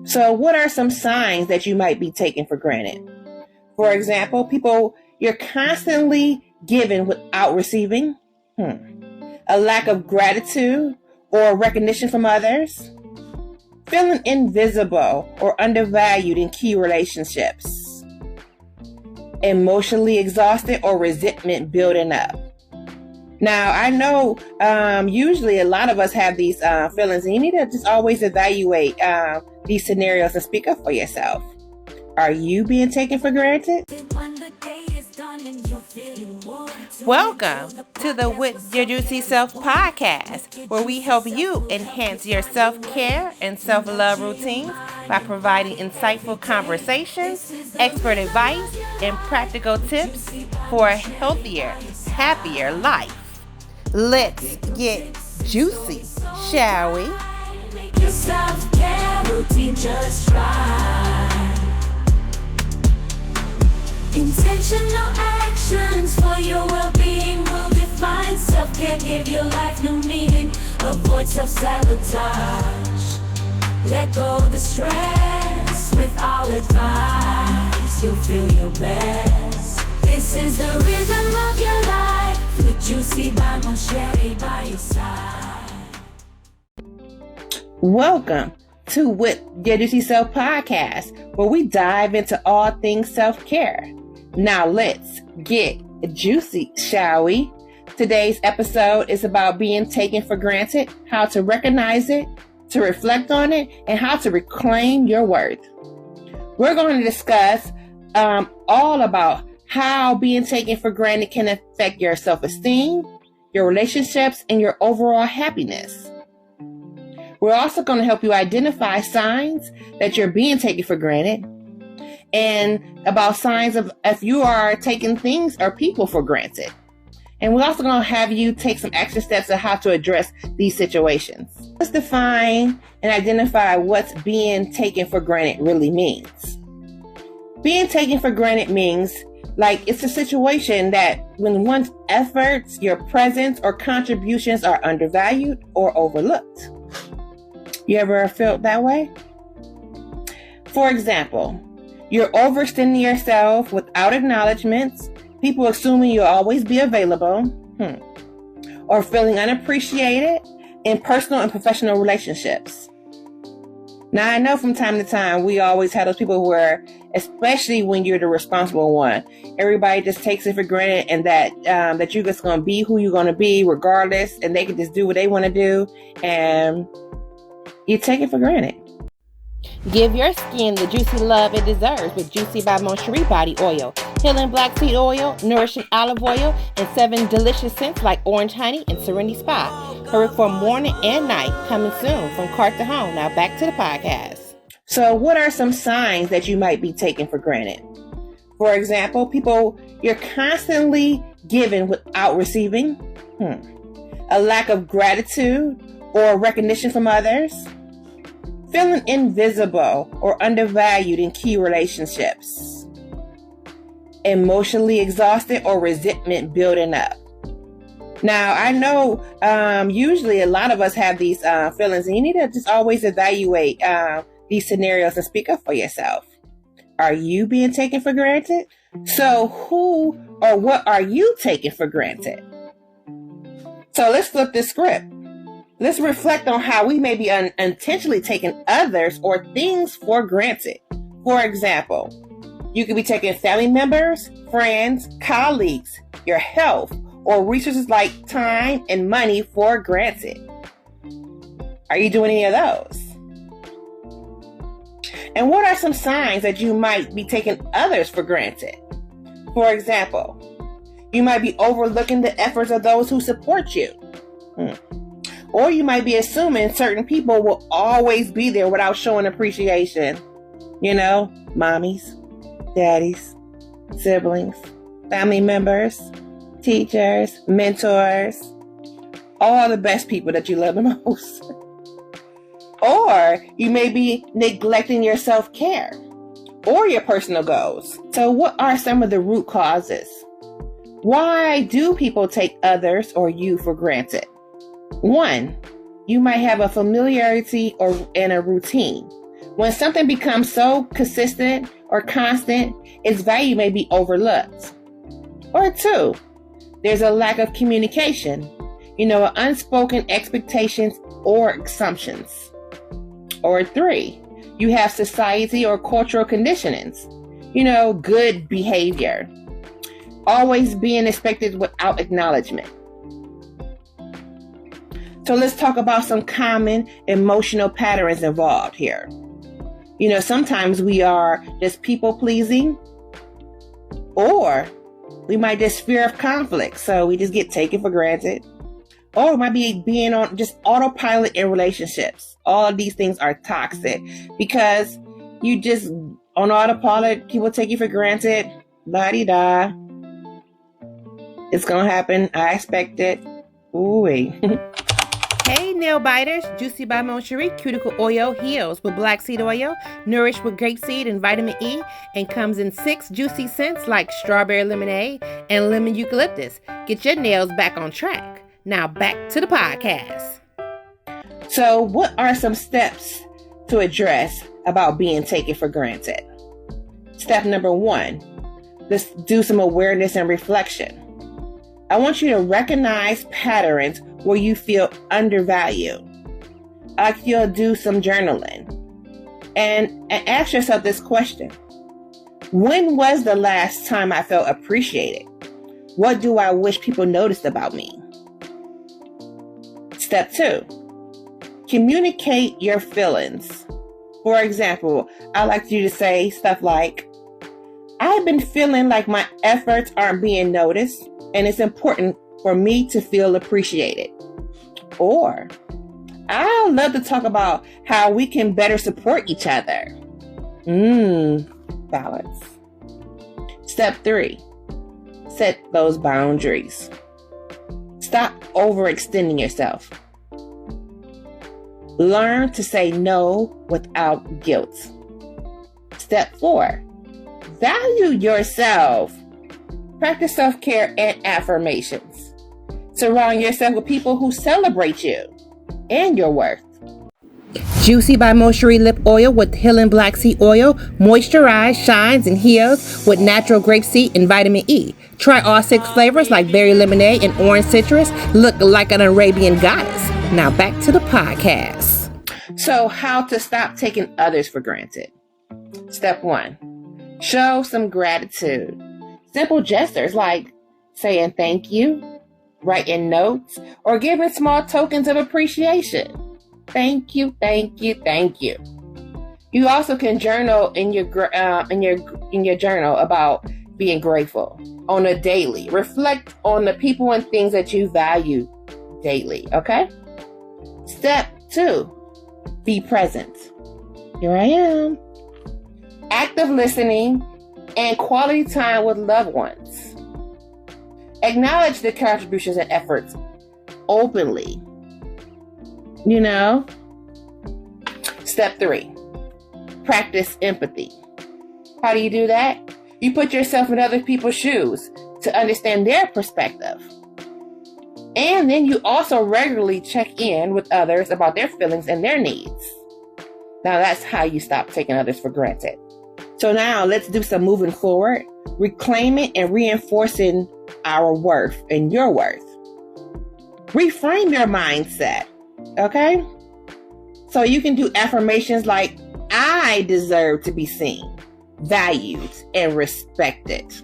So what are some signs that you might be taking for granted? For example, you're constantly giving without receiving. A lack of gratitude or recognition from others. Feeling invisible or undervalued in key relationships. Emotionally exhausted or resentment building up. Now, I know usually a lot of us have these feelings, and you need to just always evaluate these scenarios and speak up for yourself. Are you being taken for granted? Welcome to the With Your Juicy Self podcast, where we help you enhance your self-care and self-love routines by providing insightful conversations, expert advice, and practical tips for a healthier, happier life. Let's get juicy, shall we? Make your self-care routine just right. Intentional actions for your well-being will define self-care. Give your life new meaning. Avoid self-sabotage. Let go of the stress with our advice. You'll feel your best. This is the rhythm of your life. With Juicy by Cheri by your side. Welcome to With Your Juicy Self podcast, where we dive into all things self-care. Now let's get juicy, shall we? Today's episode is about being taken for granted, how to recognize it, to reflect on it, and how to reclaim your worth. We're going to discuss all about how being taken for granted can affect your self-esteem, your relationships, and your overall happiness. We're also going to help you identify signs that you're being taken for granted, and about signs of if you are taking things or people for granted. And we're also going to have you take some action steps on how to address these situations. Let's define and identify what being taken for granted really means. Being taken for granted means it's a situation that when one's efforts, your presence, or contributions are undervalued or overlooked. You ever felt that way? For example, you're overextending yourself without acknowledgments, people assuming you'll always be available, or feeling unappreciated in personal and professional relationships. Now, I know from time to time, we always have those people where, especially when you're the responsible one, everybody just takes it for granted and that you're just going to be who you're going to be regardless, and they can just do what they want to do, and you take it for granted. Give your skin the juicy love it deserves with Juicy by Cheri body oil, healing black seed oil, nourishing olive oil, and 7 delicious scents like orange honey and serenity spa. Hurry for morning and night, coming soon from cart to home. Now back to the podcast. So what are some signs that you might be taking for granted? For example, you're constantly giving without receiving. A lack of gratitude or recognition from others. Feeling invisible or undervalued in key relationships. Emotionally exhausted or resentment building up. Now, I know usually a lot of us have these feelings, and you need to just always evaluate these scenarios and speak up for yourself. Are you being taken for granted? So who or what are you taking for granted? So let's flip this script. Let's reflect on how we may be unintentionally taking others or things for granted. For example, you could be taking family members, friends, colleagues, your health, or resources like time and money for granted. Are you doing any of those? And what are some signs that you might be taking others for granted? For example, you might be overlooking the efforts of those who support you. Or you might be assuming certain people will always be there without showing appreciation. You know, mommies, daddies, siblings, family members, teachers, mentors, all the best people that you love the most. Or you may be neglecting your self-care or your personal goals. So what are some of the root causes? Why do people take others or you for granted? 1, you might have a familiarity and a routine When something becomes so consistent or constant, its value may be overlooked. Or 2, there's a lack of communication, unspoken expectations or assumptions. Or 3, you have society or cultural conditionings, good behavior, always being expected without acknowledgement. So let's talk about some common emotional patterns involved here. Sometimes we are just people pleasing, or we might just fear of conflict, so we just get taken for granted. Or it might be being on just autopilot in relationships. All of these things are toxic because you just on autopilot, people take you for granted. La-di-da. It's gonna happen. I expect it. Ooh-wee. Hey nail biters, Juicy by Cheri cuticle oil heals with black seed oil, nourished with grapeseed and vitamin E, and comes in 6 juicy scents like strawberry lemonade and lemon eucalyptus. Get your nails back on track. Now back to the podcast. So what are some steps to address about being taken for granted? Step number 1, let's do some awareness and reflection. I want you to recognize patterns where you feel undervalued. I like you to do some journaling and ask yourself this question. When was the last time I felt appreciated? What do I wish people noticed about me? Step 2, communicate your feelings. For example, I like you to say stuff like, I've been feeling like my efforts aren't being noticed, and it's important for me to feel appreciated. Or, I love to talk about how we can better support each other. Balance. Step 3, set those boundaries. Stop overextending yourself. Learn to say no without guilt. Step 4, value yourself. Practice self-care and affirmations. Surround yourself with people who celebrate you and your worth. Juicy by Cheri lip oil with healing black seed oil, moisturize, shines, and heals with natural grapeseed and vitamin E. Try all 6 flavors like berry lemonade and orange citrus. Look like an Arabian goddess. Now back to the podcast. So how to stop taking others for granted? Step 1, show some gratitude. Simple gestures like saying thank you, writing notes, or giving small tokens of appreciation. Thank you, thank you, thank you. You also can journal in your journal about being grateful on a daily. Reflect on the people and things that you value daily, okay? Step 2, be present. Here I am. Active listening and quality time with loved ones. Acknowledge the contributions and efforts openly. Step 3, practice empathy. How do you do that? You put yourself in other people's shoes to understand their perspective. And then you also regularly check in with others about their feelings and their needs. Now that's how you stop taking others for granted. So now let's do some moving forward, reclaiming and reinforcing our worth and your worth. Reframe your mindset, okay? So you can do affirmations like, I deserve to be seen, valued, and respected.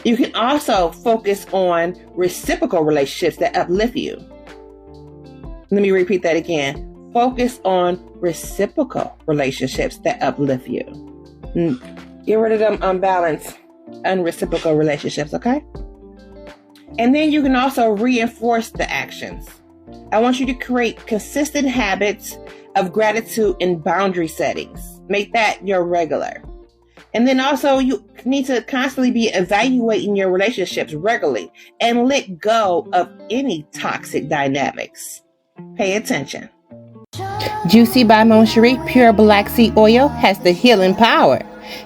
You can also focus on reciprocal relationships that uplift you. Let me repeat that again. Focus on reciprocal relationships that uplift you. Get rid of them unbalanced, unreciprocal relationships, okay? And then you can also reinforce the actions. I want you to create consistent habits of gratitude and boundary settings. Make that your regular. And then also you need to constantly be evaluating your relationships regularly and let go of any toxic dynamics. Pay attention. Juicy by Cheri pure black seed oil has the healing power.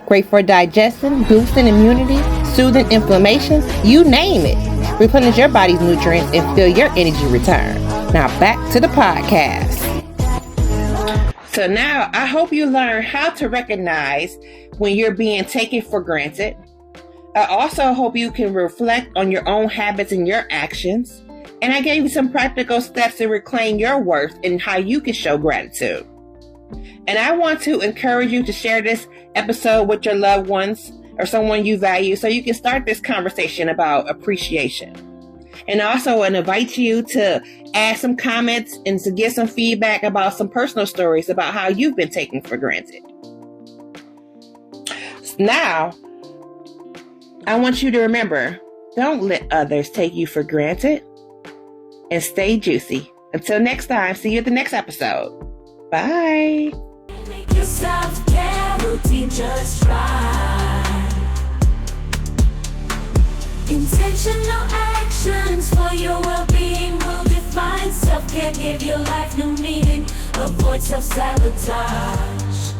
Great for digestion, boosting immunity, soothing inflammation, you name it. Replenish your body's nutrients and feel your energy return. Now back to the podcast. So now I hope you learn how to recognize when you're being taken for granted. I also hope you can reflect on your own habits and your actions. And I gave you some practical steps to reclaim your worth and how you can show gratitude. And I want to encourage you to share this episode with your loved ones or someone you value so you can start this conversation about appreciation. And also I invite you to add some comments and to get some feedback about some personal stories about how you've been taken for granted. Now, I want you to remember, don't let others take you for granted, and stay juicy. Until next time, see you at the next episode. Bye. Make your self-care routine just right. Intentional actions for your well-being will define self-care, give your life new meaning. Avoid self-sabotage.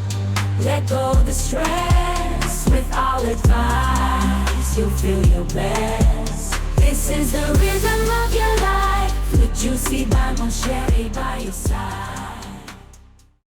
Let go of the stress with all advice. You'll feel your best. This is the rhythm of your life. With Juicy by Cheri by your side.